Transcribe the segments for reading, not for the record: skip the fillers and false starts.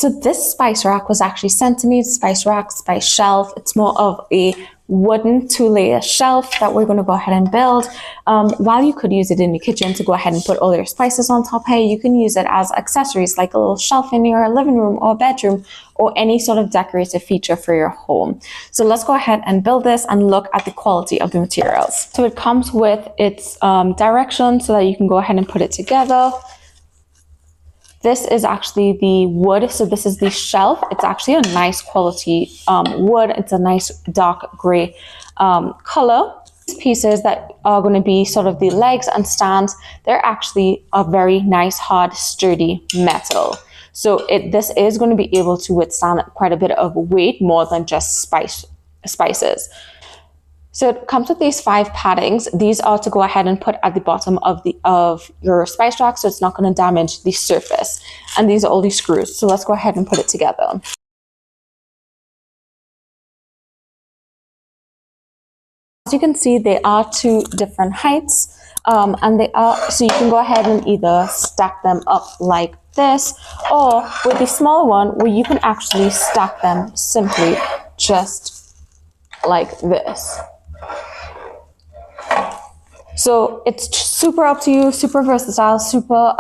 So this spice rack was actually sent to me. Spice rack, spice shelf. It's more of a wooden 2-layer shelf that we're going to go ahead and build. While you could use it in your kitchen to go ahead and put all your spices on top here, you can use it as accessories, like a little shelf in your living room or bedroom, or any sort of decorative feature for your home. So let's go ahead and build this and look at the quality of the materials. So it comes with its directions so that you can go ahead and put it together. This is actually the wood, so this is the shelf. It's actually a nice quality wood. It's a nice dark gray color. These pieces that are going to be sort of the legs and stands, they're actually a very nice, hard, sturdy metal. So this is going to be able to withstand quite a bit of weight, more than just spices. So it comes with these 5 paddings. These are to go ahead and put at the bottom of your spice rack, so it's not going to damage the surface. And these are all these screws. So let's go ahead and put it together. As you can see, they are 2 different heights, and so you can go ahead and either stack them up like this, or with the smaller one, where you can actually stack them simply just like this. So it's super up to you, super versatile, super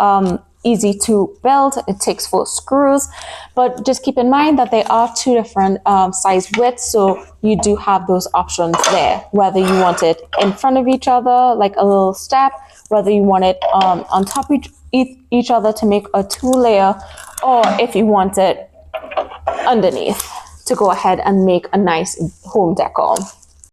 easy to build. It takes 4 screws, but just keep in mind that they are 2 different size widths, so you do have those options there, whether you want it in front of each other like a little step, whether you want it on top of each other to make a 2-layer, or if you want it underneath to go ahead and make a nice home decor.